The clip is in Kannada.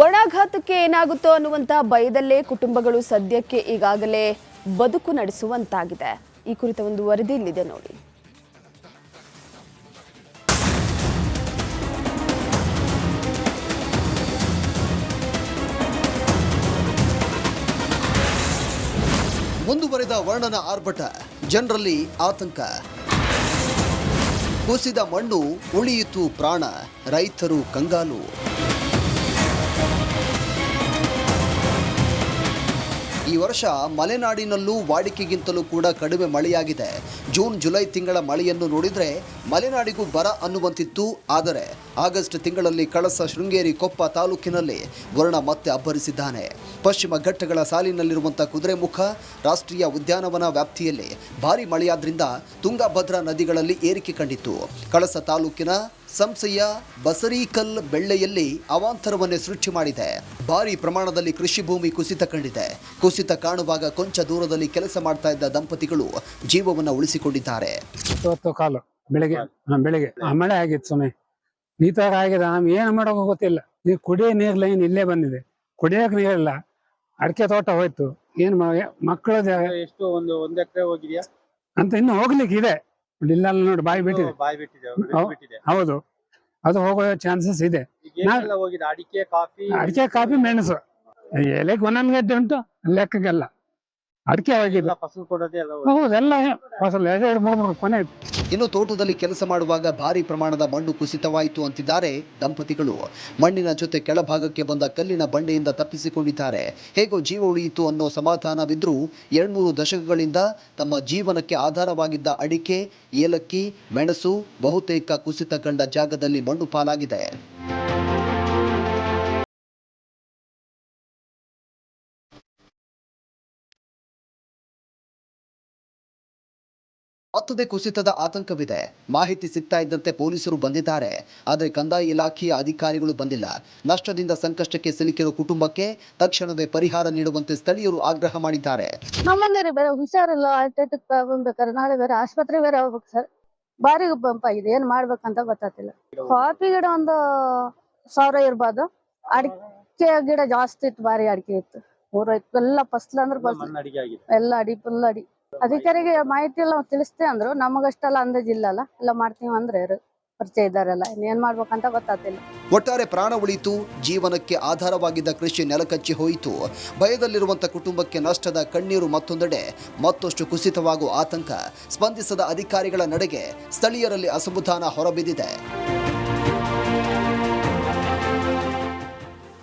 ಒಣಾಘಾತಕ್ಕೆ ಏನಾಗುತ್ತೋ ಅನ್ನುವಂತ ಭಯದಲ್ಲೇ ಕುಟುಂಬಗಳು ಸದ್ಯಕ್ಕೆ ಈಗಾಗಲೇ ಬದುಕು ನಡೆಸುವಂತಾಗಿದೆ. ಈ ಕುರಿತ ಒಂದು ವರದಿ ಇಲ್ಲಿದೆ ನೋಡಿ. ಮುಂದುವರೆದ ವರ್ಣನ ಆರ್ಭಟ, ಜನರಲ್ಲಿ ಆತಂಕ. ಕುಸಿದ ಮಣ್ಣು, ಉಳಿಯಿತು ಪ್ರಾಣ, ರೈತರು ಕಂಗಾಲು. ಈ ವರ್ಷ ಮಲೆನಾಡಿನಲ್ಲೂ ವಾಡಿಕೆಗಿಂತಲೂ ಕೂಡ ಕಡಿಮೆ ಮಳೆಯಾಗಿದೆ. ಜೂನ್ ಜುಲೈ ತಿಂಗಳ ಮಳೆಯನ್ನು ನೋಡಿದರೆ ಮಲೆನಾಡಿಗೂ ಬರ ಅನ್ನುವಂತಿತ್ತು. ಆದರೆ ಆಗಸ್ಟ್ ತಿಂಗಳಲ್ಲಿ ಕಳಸ, ಶೃಂಗೇರಿ, ಕೊಪ್ಪ ತಾಲೂಕಿನಲ್ಲಿ ವರ್ಣ ಮತ್ತೆ ಅಬ್ಬರಿಸಿದ್ದಾನೆ. ಪಶ್ಚಿಮ ಘಟ್ಟಗಳ ಸಾಲಿನಲ್ಲಿರುವಂಥ ಕುದುರೆಮುಖ ರಾಷ್ಟ್ರೀಯ ಉದ್ಯಾನವನ ವ್ಯಾಪ್ತಿಯಲ್ಲಿ ಭಾರಿ ಮಳೆಯಾದ್ರಿಂದ ತುಂಗಭದ್ರಾ ನದಿಗಳಲ್ಲಿ ಏರಿಕೆ ಕಂಡಿತ್ತು. ಕಳಸ ತಾಲೂಕಿನ ಸಂಸೆಯ ಬಸರೀಕಲ್ ಬೆಳ್ಳೆಯಲ್ಲಿ ಅವಾಂತರವನ್ನೇ ಸೃಷ್ಟಿ ಮಾಡಿದೆ. ಭಾರಿ ಪ್ರಮಾಣದಲ್ಲಿ ಕೃಷಿ ಭೂಮಿ ಕುಸಿತ ಕಂಡಿದೆ. ಕುಸಿತ ಕಾಣುವಾಗ ಕೊಂಚ ದೂರದಲ್ಲಿ ಕೆಲಸ ಮಾಡ್ತಾ ಇದ್ದ ದಂಪತಿಗಳು ಜೀವವನ್ನ ಉಳಿಸಿಕೊಂಡಿದ್ದಾರೆ. ಬೆಳಿಗ್ಗೆ ಮಳೆ ಆಗಿತ್ತು ಸುಮ್ಮನೆ ಈ ತರ ಆಗಿದೆ. ನಮ್ಗೆ ಏನು ಮಾಡೋಕೆ ಗೊತ್ತಿಲ್ಲ. ಈ ಕುಡಿಯೋ ನೀರ್ ಲೈನ್ ಇಲ್ಲೇ ಬಂದಿದೆ, ಕುಡಿಯೋಕೆ ನೀರಿಲ್ಲ. ಅಡಿಕೆ ತೋಟ ಹೋಯ್ತು, ಏನ್ ಮಕ್ಕಳು ಎಷ್ಟು ಒಂದ್ ಎಕರೆ ಹೋಗಿದ್ಯಾ ಅಂತ ಇನ್ನು ಹೋಗ್ಲಿಕ್ಕೆ ಇದೆ. ಇಲ್ಲ ನೋಡಿ ಬಾಯಿ ಬಿಟ್ಟಿದೆ. ಹೌದು, ಅದು ಹೋಗೋ ಚಾನ್ಸಸ್ ಇದೆ. ಅಡಿಕೆ, ಕಾಫಿ, ಮೆಣಸು ಎಲೆಗೆ ಒಂದೊಂದು ಗಡ್ಡೆ ಉಂಟು, ಲೆಕ್ಕಗೆಲ್ಲ ಅಡಿಕೆ ಹೋಗಿದೆ. ಹೌದೆಲ್ಲ ಫಸಲು 2-3 ಕೊನೆ. ಇನ್ನು ತೋಟದಲ್ಲಿ ಕೆಲಸ ಮಾಡುವಾಗ ಭಾರಿ ಪ್ರಮಾಣದ ಮಣ್ಣು ಕುಸಿತವಾಯಿತು ಅಂತಿದ್ದಾರೆ ದಂಪತಿಗಳು. ಮಣ್ಣಿನ ಜೊತೆ ಕೆಳಭಾಗಕ್ಕೆ ಬಂದ ಕಲ್ಲಿನ ಬಂಡೆಯಿಂದ ತಪ್ಪಿಸಿಕೊಂಡಿದ್ದಾರೆ. ಹೇಗೋ ಜೀವ ಉಳಿಯಿತು ಅನ್ನೋ ಸಮಾಧಾನವಿದ್ರೂ 2-3 ದಶಕಗಳಿಂದ ತಮ್ಮ ಜೀವನಕ್ಕೆ ಆಧಾರವಾಗಿದ್ದ ಅಡಿಕೆ, ಏಲಕ್ಕಿ, ಮೆಣಸು ಬಹುತೇಕ ಕುಸಿತ ಕಂಡ ಜಾಗದಲ್ಲಿ ಮಣ್ಣು ಪಾಲಾಗಿದೆ. ಮತ್ತದೇ ಕುಸಿತದ ಆತಂಕವಿದೆ. ಮಾಹಿತಿ ಸಿಗ್ತಾ ಇದ್ದಂತೆ ಪೊಲೀಸರು ಬಂದಿದ್ದಾರೆ. ಆದರೆ ಕಂದಾಯ ಇಲಾಖೆಯ ಅಧಿಕಾರಿಗಳು ಬಂದಿಲ್ಲ. ನಷ್ಟದಿಂದ ಸಂಕಷ್ಟಕ್ಕೆ ಸಿಲುಕಿರುವ ಕುಟುಂಬಕ್ಕೆ ತಕ್ಷಣವೇ ಪರಿಹಾರ ನೀಡುವಂತೆ ಸ್ಥಳೀಯರು ಆಗ್ರಹ ಮಾಡಿದ್ದಾರೆ. ನಮ್ಮಂದ್ರೆ ಬೇರೆ ಹುಷಾರಿಲ್ಲ, ಅಟ್ಯಾಕ್ ಬೇಕಾದ್ರೆ ನಾಳೆ ಬೇರೆ ಆಸ್ಪತ್ರೆ ಬೇರೆ ಹೋಗ್ಬೇಕು ಸರ್. ಭಾರಿ ಬಂಪ್ ಆಗಿದೆ, ಏನ್ ಮಾಡ್ಬೇಕಂತ ಗೊತ್ತಾಗ್ತಿಲ್ಲ. ಕಾಫಿ ಗಿಡ 1,000 ಇರ್ಬೋದು. ಅಡಿಕೆ ಗಿಡ ಜಾಸ್ತಿ ಇತ್ತು, ಭಾರಿ ಅಡಿಕೆ ಇತ್ತು. ಎಲ್ಲ ಫಸ್ಲ್ ಅಂದ್ರೆ ಎಲ್ಲ ಅಡಿ ಫುಲ್ ಅಡಿ. ಅಧಿಕಾರಿಗೆ ಮಾಹಿತಿ ಎಲ್ಲ ತಿಳಿಸ್ತೇ ಅಂದ್ರು, ನಮಗಷ್ಟೆಲ್ಲ ಅಂದಾಜಿಲ್ಲಲ್ಲ, ಎಲ್ಲ ಮಾಡ್ತೀವಿ ಅಂದ್ರೆ ಪರಿಚಯ ಇದ್ದಾರೆಲ್ಲ. ಏನ್ ಮಾಡ್ಬೇಕಂತ ಗೊತ್ತಾಗ್ತಿಲ್ಲ. ಒಟ್ಟಾರೆ ಪ್ರಾಣ ಉಳಿತು, ಜೀವನಕ್ಕೆ ಆಧಾರವಾಗಿದ್ದ ಕೃಷಿ ನೆಲಕಚ್ಚಿ ಹೋಯಿತು. ಭಯದಲ್ಲಿರುವಂತ ಕುಟುಂಬಕ್ಕೆ ನಷ್ಟದ ಕಣ್ಣೀರು ಮತ್ತೊಂದೆಡೆ ಮತ್ತಷ್ಟು ಕುಸಿತವಾಗುವ ಆತಂಕ. ಸ್ಪಂದಿಸದ ಅಧಿಕಾರಿಗಳ ನಡೆಗೆ ಸ್ಥಳೀಯರಲ್ಲಿ ಅಸಮಾಧಾನ ಹೊರಬಿದ್ದಿದೆ.